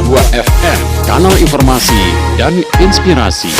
102 FM, kanal informasi dan inspirasi.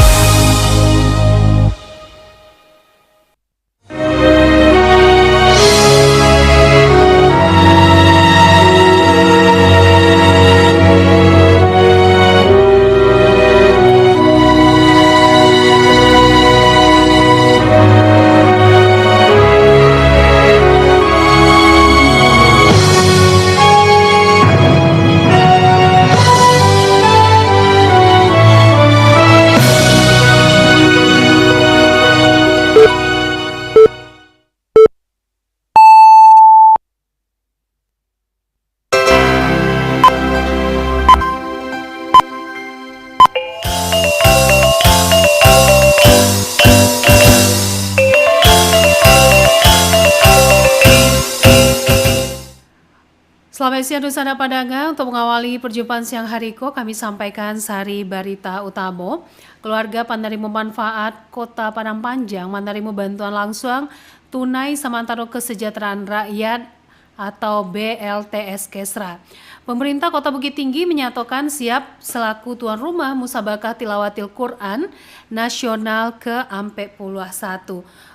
Selamat siang Dusana Padanga, untuk mengawali perjumpaan siang hariko kami sampaikan sehari berita utama. Keluarga penerima manfaat Kota Padang Panjang menerima bantuan langsung tunai sementara kesejahteraan rakyat atau BLTS Kesra. Pemerintah Kota Bukit Tinggi menyatakan siap selaku tuan rumah Musabakah Tilawatil Quran Nasional ke-41.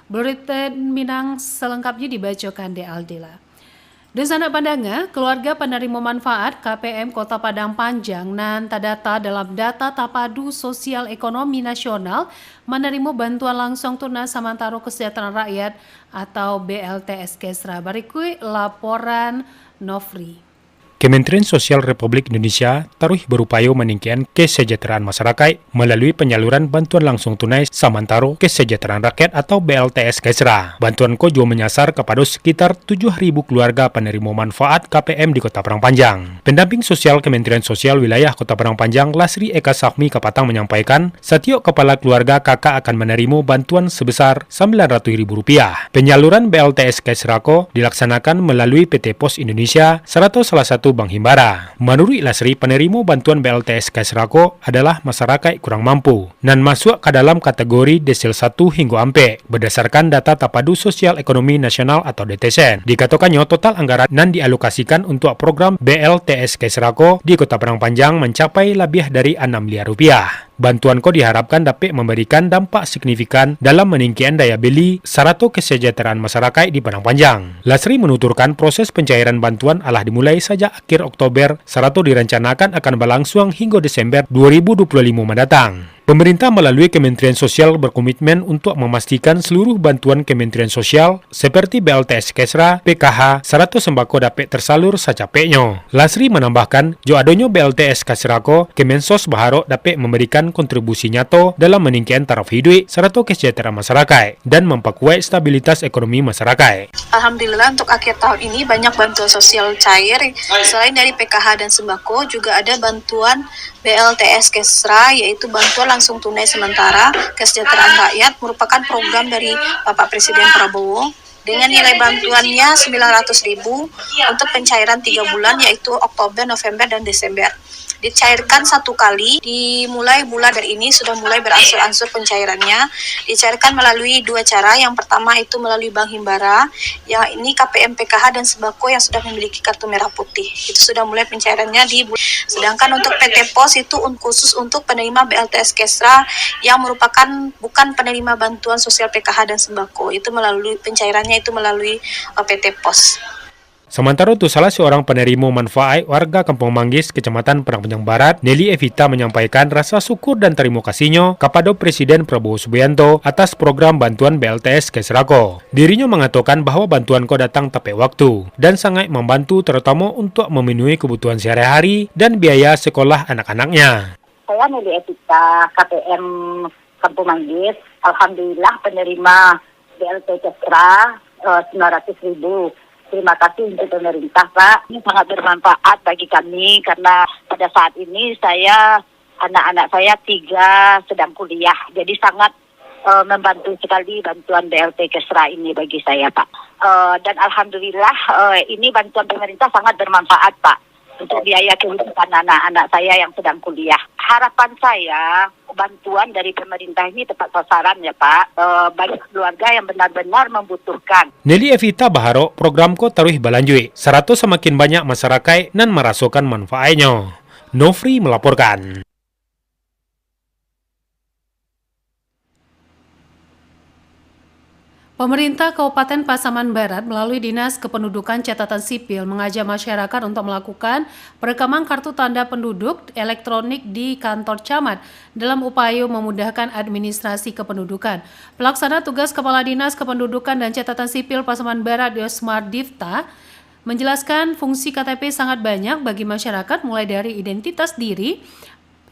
Berita Minang selengkapnya dibacakan di Aldila. Dan sanak pandanga, keluarga penerima manfaat KPM Kota Padang Panjang nan terdata dalam data Tapadu Sosial Ekonomi Nasional menerima bantuan langsung tunai sementara kesejahteraan rakyat atau BLTS Kesra. Berikut laporan Nofri. Kementerian Sosial Republik Indonesia terus berupaya meningkatkan kesejahteraan masyarakat melalui penyaluran bantuan langsung tunai Samantaro Kesejahteraan Rakyat atau BLTS Kesra. Bantuan ko juga menyasar kepada sekitar 7.000 keluarga penerima manfaat KPM di Kota Padang Panjang. Pendamping sosial Kementerian Sosial Wilayah Kota Padang Panjang Lasri Eka Sahmi Kapatang menyampaikan, setiap kepala keluarga kakak akan menerima bantuan sebesar Rp900.000. Penyaluran BLTS Kesra ko dilaksanakan melalui PT Pos Indonesia serta salah satu Bank Himbara. Menurut Lasri, penerima bantuan BLTS Kesrako adalah masyarakat kurang mampu dan masuk ke dalam kategori desil 1 hingga ampe berdasarkan data Tapadu Sosial Ekonomi Nasional atau DTSN. Dikatakannya total anggaran yang dialokasikan untuk program BLTS Kesrako di Kota Padang Panjang mencapai lebih dari 6 miliar rupiah. Bantuan ko diharapkan dapat memberikan dampak signifikan dalam meningkatkan daya beli serta kesejahteraan masyarakat di Padang Panjang. Lasri menuturkan proses pencairan bantuan telah dimulai sejak akhir Oktober serta direncanakan akan berlangsung hingga Desember 2025 mendatang. Pemerintah melalui Kementerian Sosial berkomitmen untuk memastikan seluruh bantuan Kementerian Sosial seperti BLTS Kesra, PKH, serta sembako dapat tersalur secapeknya. Lasri menambahkan, jo adanya BLTS Kesrako, Kemensos berharap dapat memberikan kontribusi nyata dalam meningkatkan taraf hidup serta kesejahteraan masyarakat dan memperkuat stabilitas ekonomi masyarakat. Alhamdulillah untuk akhir tahun ini banyak bantuan sosial cair. Selain dari PKH dan sembako, juga ada bantuan BLTS Kesra, yaitu bantuan langsung tunai sementara kesejahteraan rakyat, merupakan program dari Bapak Presiden Prabowo dengan nilai bantuannya Rp900.000 untuk pencairan 3 bulan, yaitu Oktober, November, dan Desember. Dicairkan satu kali, dimulai bulan dari ini sudah mulai berangsur-angsur pencairannya. Dicairkan melalui 2 cara. Yang pertama itu melalui Bank Himbara, yang ini KPM, PKH, dan sembako yang sudah memiliki kartu merah putih. Itu sudah mulai pencairannya di bulan. Sedangkan untuk PT Pos itu khusus untuk penerima BLTS Kesra yang merupakan bukan penerima bantuan sosial PKH dan sembako. Itu melalui pencairannya itu melalui PT Pos. Sementara itu salah seorang penerima manfaat warga Kampung Manggis, Kecamatan Padang Panjang Barat, Nelly Evita menyampaikan rasa syukur dan terima kasihnya kepada Presiden Prabowo Subianto atas program bantuan BLTS Kesrako. Dirinya mengatakan bahwa bantuan ko datang tepat waktu dan sangat membantu terutama untuk memenuhi kebutuhan sehari-hari dan biaya sekolah anak-anaknya. Saya Nelly Evita, KPM Kampung Manggis. Alhamdulillah penerima BLT Kesra 900.000. Terima kasih untuk pemerintah, Pak. Ini sangat bermanfaat bagi kami karena pada saat ini anak-anak saya 3 sedang kuliah. Jadi sangat membantu sekali bantuan BLT Kesra ini bagi saya, Pak. Dan Alhamdulillah ini bantuan pemerintah sangat bermanfaat, Pak, untuk biaya kehidupan anak-anak saya yang sedang kuliah. Harapan saya bantuan dari pemerintah ini tepat sasaran ya Pak, bagi keluarga yang benar-benar membutuhkan. Nelly Evita berharap program ko terus berlanjut, serta semakin banyak masyarakat yang merasakan manfaatnya. Nofri melaporkan. Pemerintah Kabupaten Pasaman Barat melalui Dinas Kependudukan Catatan Sipil mengajak masyarakat untuk melakukan perekaman kartu tanda penduduk elektronik di kantor camat dalam upaya memudahkan administrasi kependudukan. Pelaksana tugas Kepala Dinas Kependudukan dan Catatan Sipil Pasaman Barat Yosmar Divta menjelaskan fungsi KTP sangat banyak bagi masyarakat, mulai dari identitas diri,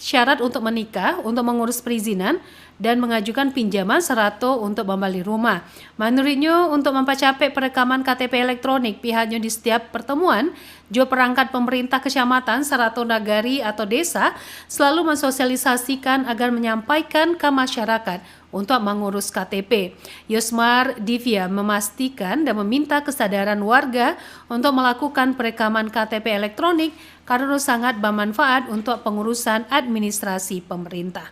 syarat untuk menikah, untuk mengurus perizinan, dan mengajukan pinjaman serta untuk membeli rumah. Menurutnya, untuk mempercepat perekaman KTP elektronik, pihaknya di setiap pertemuan, perangkat pemerintah kecamatan serta nagari atau desa selalu mensosialisasikan agar menyampaikan ke masyarakat untuk mengurus KTP. Yosmar Divya memastikan dan meminta kesadaran warga untuk melakukan perekaman KTP elektronik karena sangat bermanfaat untuk pengurusan administrasi pemerintah.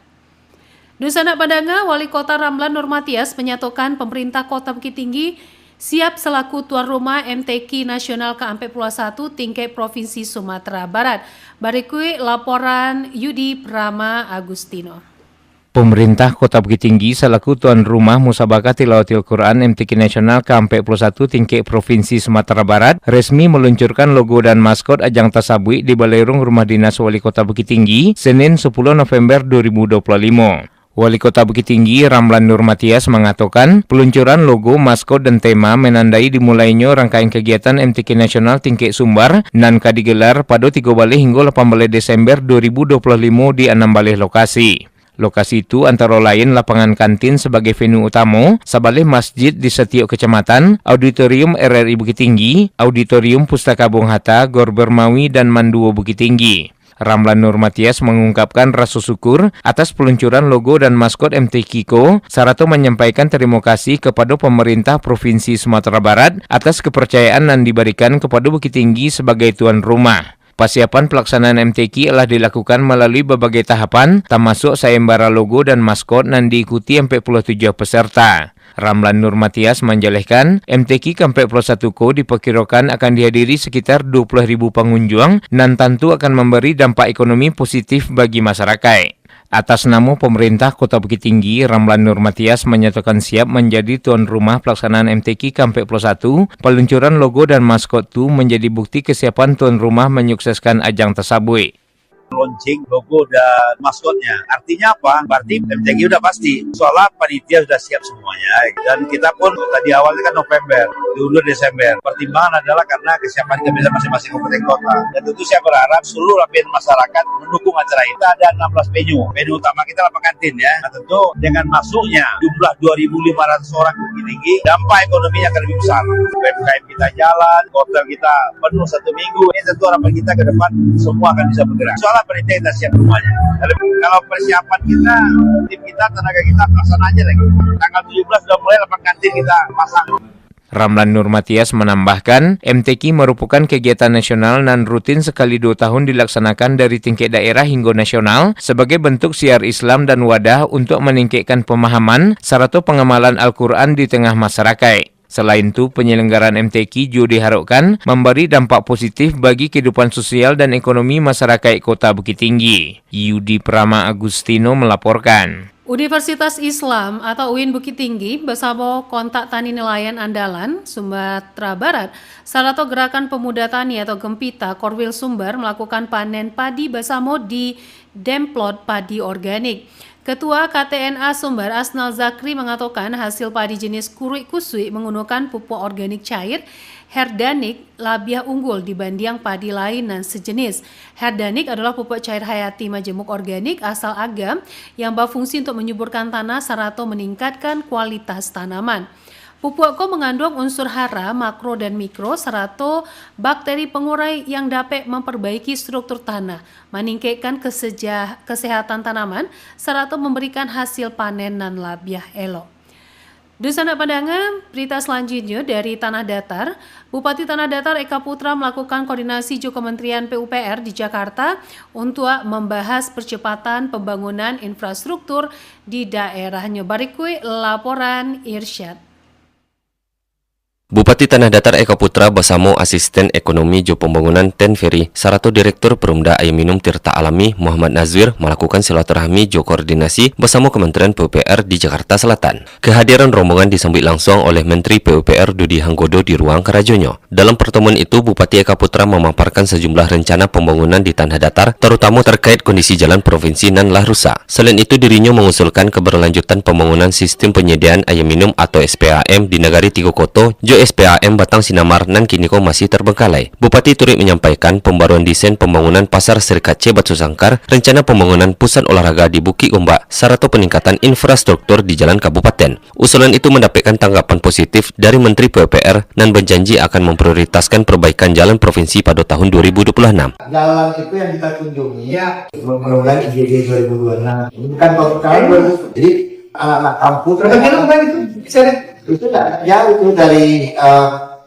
Dusana Padanga, Wali Kota Ramlan Nurmatias menyatakan pemerintah Kota Bukit Tinggi siap selaku tuan rumah MTQ Nasional ke-41 tingkat Provinsi Sumatera Barat. Berikut laporan Yudi Prama Agustino. Pemerintah Kota Bukit Tinggi selaku tuan rumah Musabaqah Tilawatil Quran MTQ Nasional ke-41 tingkat Provinsi Sumatera Barat resmi meluncurkan logo dan maskot ajang tasabui di Balerung Rumah Dinas Wali Kota Bukit Tinggi Senin 10 November 2025. Wali Kota Bukit Tinggi Ramlan Nurmatias mengatakan peluncuran logo, maskot dan tema menandai dimulainya rangkaian kegiatan MTQ Nasional tingkat Sumbar nan digelar pada 3 balih hingga 18 Desember 2025 di 6 balih lokasi. Lokasi itu antara lain lapangan kantin sebagai venue utama, sabalih masjid di setiap kecamatan, auditorium RRI Bukit Tinggi, auditorium Pustaka Bung Hatta, Gor Bermawi dan Manduo Bukit Tinggi. Ramlan Nurmatias mengungkapkan rasa syukur atas peluncuran logo dan maskot MTQ serta menyampaikan terima kasih kepada pemerintah Provinsi Sumatera Barat atas kepercayaan yang diberikan kepada Bukit Tinggi sebagai tuan rumah. Persiapan pelaksanaan MTQ telah dilakukan melalui berbagai tahapan, termasuk sayembara logo dan maskot yang diikuti 47 peserta. Ramlan Nurmatias menjelaskan, MTQ ke-41 diperkirakan akan dihadiri sekitar 20.000 pengunjung dan tentu akan memberi dampak ekonomi positif bagi masyarakat. Atas nama pemerintah Kota Bukit Tinggi, Ramlan Nurmatias menyatakan siap menjadi tuan rumah pelaksanaan MTQ ke-41. Peluncuran logo dan maskot itu menjadi bukti kesiapan tuan rumah menyukseskan ajang tersebut. Launching logo dan maskotnya. Artinya apa? Berarti MTQ udah pasti. Soalnya panitia sudah siap semuanya. Dan kita pun tadi awalnya kan November, diundur Desember. Pertimbangan adalah karena kesiapan kebiasaan masing-masing kabupaten kota. Dan tentu saya berharap seluruh lapisan masyarakat mendukung acara ini. Kita ada 16 venue. Venue utama kita lapangan kantin ya. Nah, tentu dengan masuknya jumlah 2.500 orang Bukit Tinggi, dampak ekonominya akan lebih besar. UMKM kita jalan, hotel kita penuh 1 minggu. Ini tentu harapan kita ke depan semua akan bisa bergerak. Soalnya panitia kita siap semuanya. Kalau persiapan kita, tim kita, tenaga kita pelaksanaan aja lagi. Tanggal 17 sudah mulai lapangan kantin kita pasang. Ramlan Nurmatias menambahkan, MTQ merupakan kegiatan nasional dan rutin sekali 2 tahun dilaksanakan dari tingkat daerah hingga nasional sebagai bentuk siar Islam dan wadah untuk meningkatkan pemahaman serta pengamalan Al-Quran di tengah masyarakat. Selain itu, penyelenggaraan MTQ juga diharapkan memberi dampak positif bagi kehidupan sosial dan ekonomi masyarakat Kota Bukit Tinggi. Yudi Prama Agustino melaporkan. Universitas Islam atau UIN Bukit Tinggi bersama Kontak Tani Nelayan Andalan, Sumatera Barat, serta Gerakan Pemuda Tani atau Gempita Korwil Sumber melakukan panen padi bersama di Demplot Padi Organik. Ketua KTNA Sumber Asnal Zakri mengatakan hasil padi jenis kurui kusui menggunakan pupuk organik cair Herdanik labiah unggul dibanding padi lain dan sejenis. Herdanik adalah pupuk cair hayati majemuk organik asal agam yang berfungsi untuk menyuburkan tanah serta meningkatkan kualitas tanaman. Pupuk mengandung unsur hara, makro dan mikro serta bakteri pengurai yang dapat memperbaiki struktur tanah, meningkatkan kesehatan tanaman serta memberikan hasil panen dan labiah elok. Dusana Padanga, berita selanjutnya dari Tanah Datar. Bupati Tanah Datar Eka Putra melakukan koordinasi juga Kementerian PUPR di Jakarta untuk membahas percepatan pembangunan infrastruktur di daerahnya. Berikut laporan Irsyad. Bupati Tanah Datar Eka Putra bersama Asisten Ekonomi Jo Pembangunan Ten Ferry, serta Direktur Perumda Air Minum Tirta Alami Muhammad Nazwir melakukan silaturahmi Jo koordinasi bersama Kementerian PUPR di Jakarta Selatan. Kehadiran rombongan disambut langsung oleh Menteri PUPR Dudi Hanggodo di ruang Karajonyo. Dalam pertemuan itu, Bupati Eka Putra memaparkan sejumlah rencana pembangunan di Tanah Datar, terutama terkait kondisi jalan provinsi nan lah rusak. Selain itu, dirinya mengusulkan keberlanjutan pembangunan sistem penyediaan air minum atau SPAM di Nagari Tigo Koto, Jo SPAM Batang Sinamar nan kini masih terbengkalai. Bupati turut menyampaikan pembaruan desain pembangunan Pasar Serikat C Batu Sangkar, rencana pembangunan pusat olahraga di Bukit Ombak, serta peningkatan infrastruktur di jalan kabupaten. Usulan itu mendapatkan tanggapan positif dari Menteri PUPR dan berjanji akan memprioritaskan perbaikan jalan provinsi pada tahun 2026. Jalan itu yang kita kunjungi ya mudah-mudahan IGD 2026 ini bukan tahun 2000. Jadi anak-anak kampus itu tidak jauh itu dari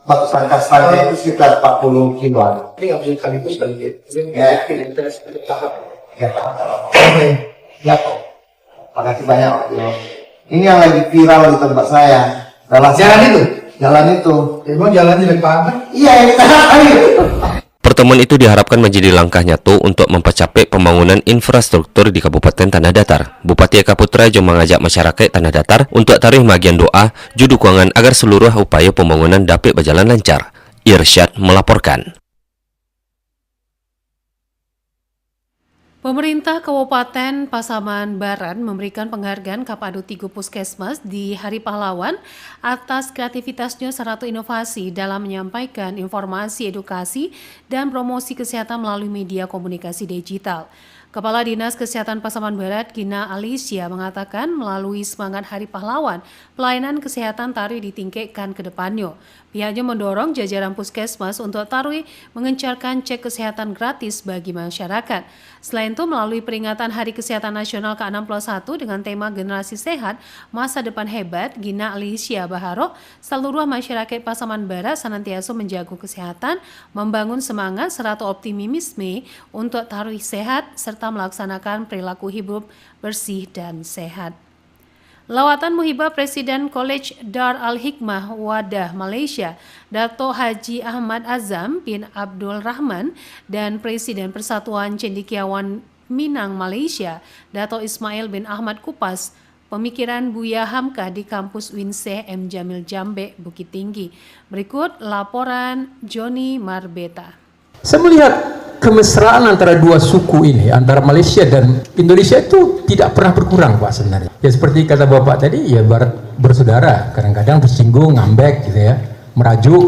Batu Sangkar Stadion itu sekitar 40 kiloan. Ini nggak bisa sekaligus kali gitu. Ya, ya, makasih banyak. Ini yang lagi viral di tempat saya. Jalan itu. Emang jalannya jelek banget? Iya, yang kita Pertemuan itu diharapkan menjadi langkah nyata untuk mempercepat pembangunan infrastruktur di Kabupaten Tanah Datar. Bupati Eka Putra juga mengajak masyarakat Tanah Datar untuk taruh bagian doa, dukungan agar seluruh upaya pembangunan dapat berjalan lancar. Irsyad melaporkan. Pemerintah Kabupaten Pasaman Barat memberikan penghargaan kepada 3 puskesmas di Hari Pahlawan atas kreativitasnya serta inovasi dalam menyampaikan informasi edukasi dan promosi kesehatan melalui media komunikasi digital. Kepala Dinas Kesehatan Pasaman Barat, Gina Alicia, mengatakan melalui semangat Hari Pahlawan, pelayanan kesehatan Tarui ditingkatkan ke depannya. Pihaknya mendorong jajaran puskesmas untuk Tarui mengencarkan cek kesehatan gratis bagi masyarakat. Selain itu, melalui peringatan Hari Kesehatan Nasional ke-61 dengan tema Generasi Sehat, Masa Depan Hebat, Gina Alicia berharap seluruh masyarakat Pasaman Barat senantiasa menjaga kesehatan, membangun semangat serta optimisme untuk Tarui sehat, serta melaksanakan perilaku hidup bersih dan sehat. Lawatan muhibah Presiden College Dar Al-Hikmah Wadah Malaysia, Dato' Haji Ahmad Azam bin Abdul Rahman dan Presiden Persatuan Cendekiawan Minang Malaysia, Dato' Ismail bin Ahmad Kupas, pemikiran Buya Hamka di kampus Winseh M. Jamil Jambe, Bukit Tinggi. Berikut laporan Joni Marbeta. Saya melihat kemesraan antara dua suku ini, antara Malaysia dan Indonesia itu tidak pernah berkurang, Pak, sebenarnya. Ya seperti kata Bapak tadi, ya bersaudara, kadang-kadang tersinggung, ngambek gitu ya, merajuk,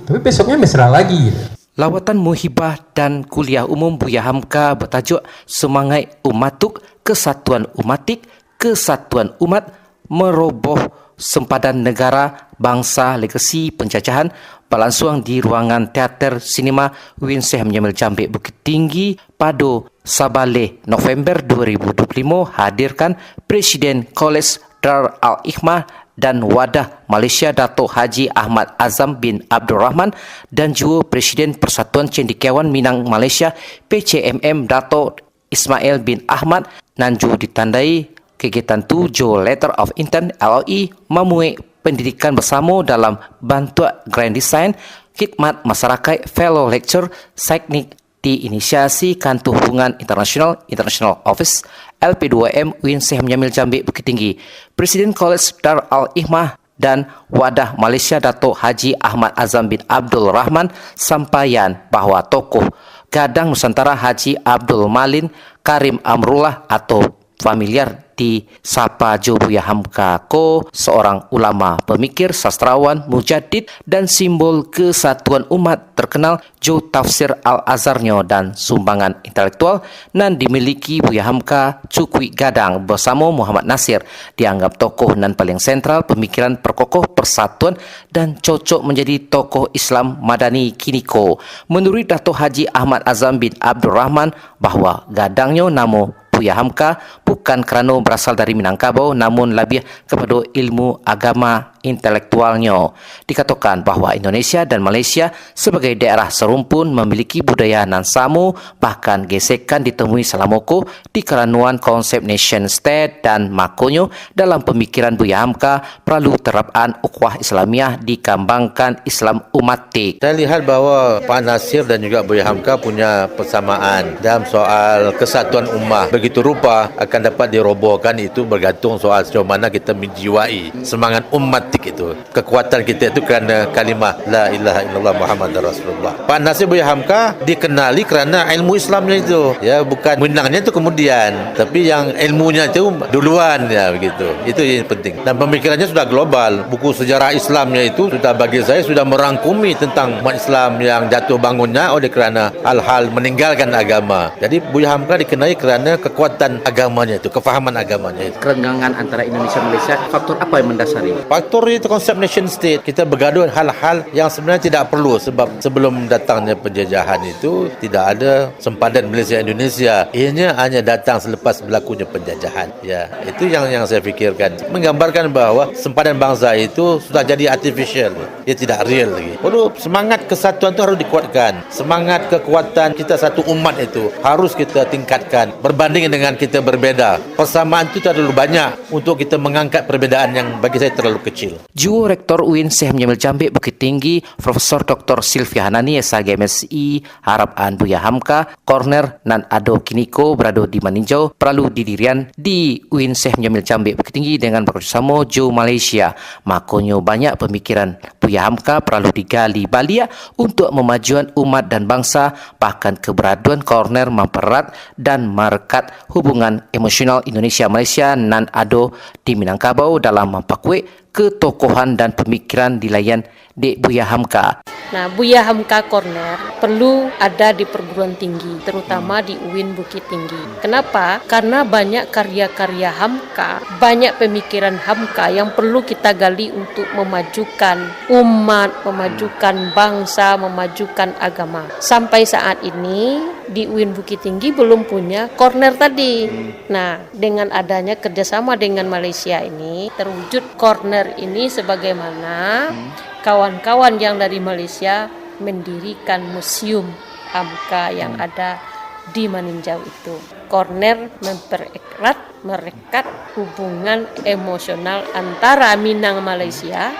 tapi besoknya mesra lagi gitu. Lawatan muhibah dan kuliah umum Buya Hamka bertajuk Semangat Umatuk, Kesatuan Umatik, Kesatuan Umat, Meroboh Sempadan Negara, Bangsa, Legasi Penjajahan, berlangsung di ruangan teater sinema Winseh Jamil Jambe, Bukit Tinggi pada Sabale November 2025, hadirkan Presiden College Dar Al-Hikmah dan Wadah Malaysia Dato' Haji Ahmad Azam bin Abdul Rahman dan juga Presiden Persatuan Cendekiawan Minang Malaysia PCMM Dato' Ismail bin Ahmad dan juga ditandai kegiatan tujuh Letter of Intent LOI memuai pendidikan bersama dalam bantuan Grand Design, khidmat masyarakat, fellow lecture, teknik diinisiasi Kantor Hubungan Internasional International Office LP2M Winseh Jamil Jambe, Bukit Tinggi. Presiden College Dar Al-Hikmah dan Wadah Malaysia Dato' Haji Ahmad Azam bin Abdul Rahman sampaikan bahawa tokoh Gadang Nusantara Haji Abdul Malin Karim Amrullah atau familiar di Sapa Jo Buya Hamka Ko, seorang ulama, pemikir, sastrawan, mujaddid, dan simbol kesatuan umat terkenal Jo Tafsir Al-Azharnyo dan sumbangan intelektual nan dimiliki Buya Hamka Cukwi Gadang bersama Muhammad Nasir, dianggap tokoh nan paling sentral pemikiran perkokoh persatuan dan cocok menjadi tokoh Islam Madani Kiniko. Menurut Dato' Haji Ahmad Azam bin Abdul Rahman bahawa Gadangnya namo Buya Hamka bukan kerana berasal dari Minangkabau namun lebih kepada ilmu agama intelektualnya. Dikatakan bahwa Indonesia dan Malaysia sebagai daerah serumpun memiliki budaya nan sama, bahkan gesekan ditemui selamoko di keranuan konsep nation state dan makonyo dalam pemikiran Buya Hamka perlu terapkan ukhuwah Islamiah dikembangkan Islam umatik. Saya lihat bahawa Pak Nasir dan juga Buya Hamka punya persamaan dalam soal kesatuan ummah. Begitu rupa akan dapat dirobohkan itu bergantung soal sejauh mana kita menjiwai semangat ummatik itu. Kekuatan kita itu kerana kalimah La ilaha illallah Muhammad Rasulullah. Pak Nasir Buya Hamka dikenali kerana ilmu Islamnya itu. Ya, bukan menangnya itu kemudian, tapi yang ilmunya itu duluan ya begitu. Itu yang penting. Dan pemikirannya sudah global. Buku sejarah Islamnya itu sudah bagi saya sudah merangkumi tentang umat Islam yang jatuh bangunnya oleh kerana hal-hal meninggalkan agama. Jadi Buya Hamka dikenali kerana kekuatan agamanya itu, kefahaman agamanya itu. Kerenggangan antara Indonesia dan Malaysia, faktor apa yang mendasari? Faktor itu konsep nation state. Kita bergaduh hal-hal yang sebenarnya tidak perlu sebab sebelum datangnya penjajahan itu tidak ada sempadan Malaysia Indonesia. Ianya hanya datang selepas berlakunya penjajahan. Ya, itu yang saya fikirkan. Menggambarkan bahawa sempadan bangsa itu sudah jadi artificial. Dia tidak real lagi. Perlu semangat kesatuan itu harus dikuatkan. Semangat kekuatan kita satu umat itu harus kita tingkatkan. Berbanding dengan kita berbeza. Persamaan itu terlalu banyak untuk kita mengangkat perbezaan yang bagi saya terlalu kecil. Ju Rektor UIN Syekh Mujamil Jambik Bukit Tinggi, Profesor Dr. Sylvia Hanani SAG MSI, harapan Buya Hamka, Corner nan ado kiniko berado di Maninjau, perlu didirian di UIN Syekh Mujamil Jambik Bukit Tinggi dengan bekerjasama Jo Malaysia. Makonyo banyak pemikiran Buya Hamka perlu digali balik untuk memajuan umat dan bangsa, bahkan keberaduan Corner mempererat dan merekat hubungan emosional Indonesia-Malaysia nan ado di Minangkabau dalam memperkuat ketokohan dan pemikiran dilayan di Buya Hamka. Nah, Buya Hamka Corner perlu ada di perguruan tinggi, terutama di UIN Bukit Tinggi. Kenapa? Karena banyak karya-karya Hamka, banyak pemikiran Hamka yang perlu kita gali untuk memajukan umat, memajukan bangsa, memajukan agama. Sampai saat ini di UIN Bukit Tinggi belum punya corner tadi. Nah, dengan adanya kerjasama dengan Malaysia ini, terwujud corner ini sebagaimana kawan-kawan yang dari Malaysia mendirikan museum Hamka yang ada di Maninjau itu. Corner mempererat, merekat hubungan emosional antara Minang Malaysia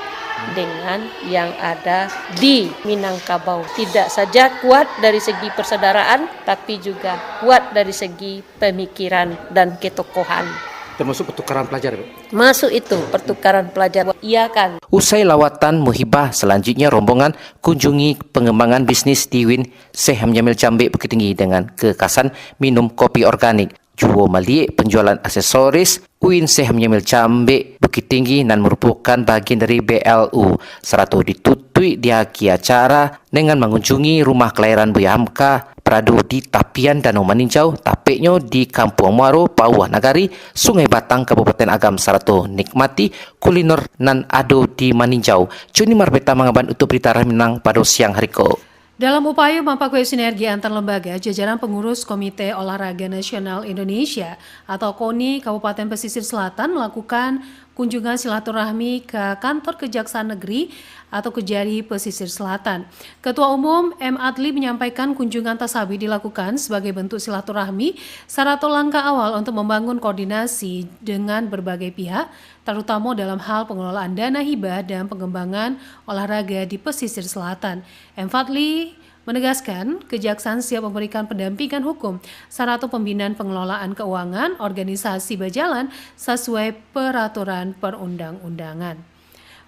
dengan yang ada di Minangkabau. Tidak saja kuat dari segi persaudaraan, tapi juga kuat dari segi pemikiran dan ketokohan. Termasuk pertukaran pelajar, Bu? Masuk itu, pertukaran pelajar. Iya kan. Usai lawatan muhibah, selanjutnya rombongan kunjungi pengembangan bisnis di UIN Syekh Mujamil Jambik Bukit Tinggi dengan kekasan minum kopi organik. Jual melihat penjualan aksesoris UIN Syekh Mujamil Jambik Bukit Tinggi dan merupakan bagian dari BLU. Seratu ditutui di akhir acara dengan mengunjungi rumah kelahiran Buya Hamka berada di tapian Danau Maninjau, tapiknya di Kampung Muaro, Pauah Nagari, Sungai Batang, Kabupaten Agam. Seratu nikmati kuliner nan ado di Maninjau. Juni Marbeta mengaban untuk berita Minang pada siang hari ko. Dalam upaya memperkuat sinergi antar lembaga, jajaran pengurus Komite Olahraga Nasional Indonesia atau KONI Kabupaten Pesisir Selatan melakukan kunjungan silaturahmi ke kantor Kejaksaan Negeri atau Kejari Pesisir Selatan. Ketua Umum M. Adli menyampaikan kunjungan tasabi dilakukan sebagai bentuk silaturahmi satu langkah awal untuk membangun koordinasi dengan berbagai pihak, terutama dalam hal pengelolaan dana hibah dan pengembangan olahraga di Pesisir Selatan. M. Adli menegaskan Kejaksaan siap memberikan pendampingan hukum serta pembinaan pengelolaan keuangan organisasi berjalan sesuai peraturan perundang-undangan.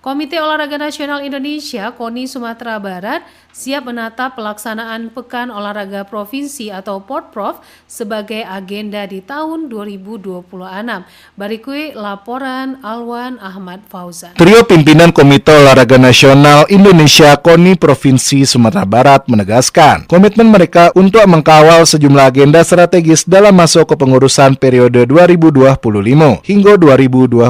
Komite Olahraga Nasional Indonesia KONI Sumatera Barat siap menatap pelaksanaan Pekan Olahraga Provinsi atau Porprov sebagai agenda di tahun 2026. Berikut laporan Alwan Ahmad Fauzan. Trio pimpinan Komite Olahraga Nasional Indonesia KONI Provinsi Sumatera Barat menegaskan komitmen mereka untuk mengkawal sejumlah agenda strategis dalam masuk kepengurusan periode 2025 hingga 2029.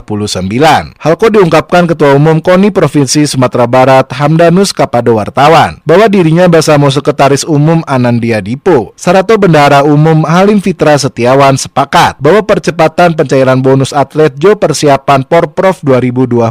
Hal itu diungkapkan Ketua Umum KONI Provinsi Sumatera Barat Hamdanus kepada wartawan bahwa dirinya bersama Sekretaris Umum Anandia Dipo, Sarato Bendahara Umum Halim Fitra Setiawan sepakat bahwa percepatan pencairan bonus atlet Jo persiapan Porprov 2026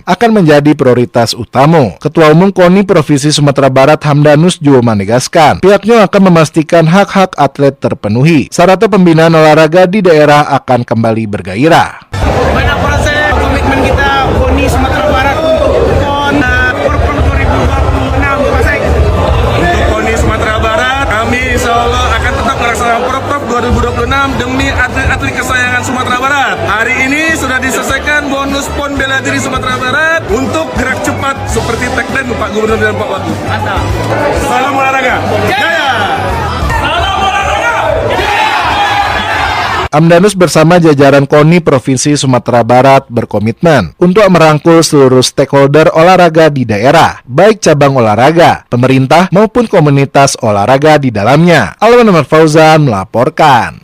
akan menjadi prioritas utama. Ketua Umum KONI Provinsi Sumatera Barat Hamdanus Jo menegaskan pihaknya akan memastikan hak-hak atlet terpenuhi. Sarato pembinaan olahraga di daerah akan kembali bergairah. Banyak proses komitmen kita KONI Sumatera Barat untuk Porprov 2026 Pasek. Untuk KONI Sumatera Barat, kami insya Allah akan tetap melaksanakan Porprov 2026 demi atlet-atlet kesayangan Sumatera Barat. Hari ini sudah diselesaikan bonus PON bela diri Sumatera Barat untuk gerak cepat seperti Tekden Pak Gubernur dan Pak Wagub. Salam olahraga. Jaya! Hamdanus bersama jajaran KONI Provinsi Sumatera Barat berkomitmen untuk merangkul seluruh stakeholder olahraga di daerah, baik cabang olahraga, pemerintah maupun komunitas olahraga di dalamnya. Alwan Ahmad Fauzan melaporkan.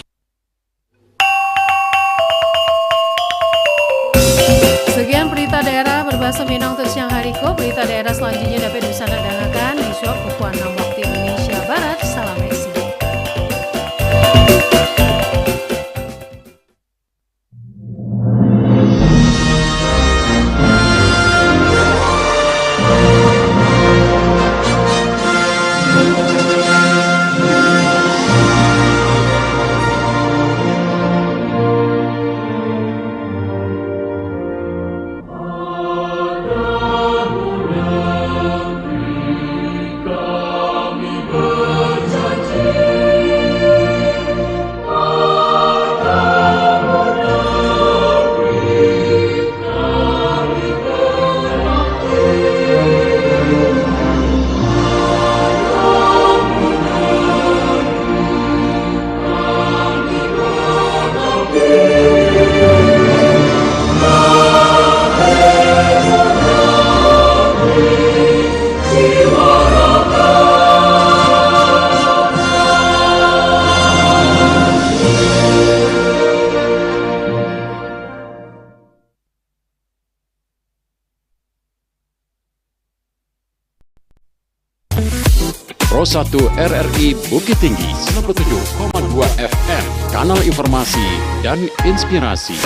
Sekian berita daerah berbahasa Minang untuk siang hari ko. Berita daerah selanjutnya dapat disandarkan di shop pukul 6 waktu Indonesia Barat. Salam esi. Pro 1 RRI Bukit Tinggi 97,2 FM, kanal informasi dan inspirasi.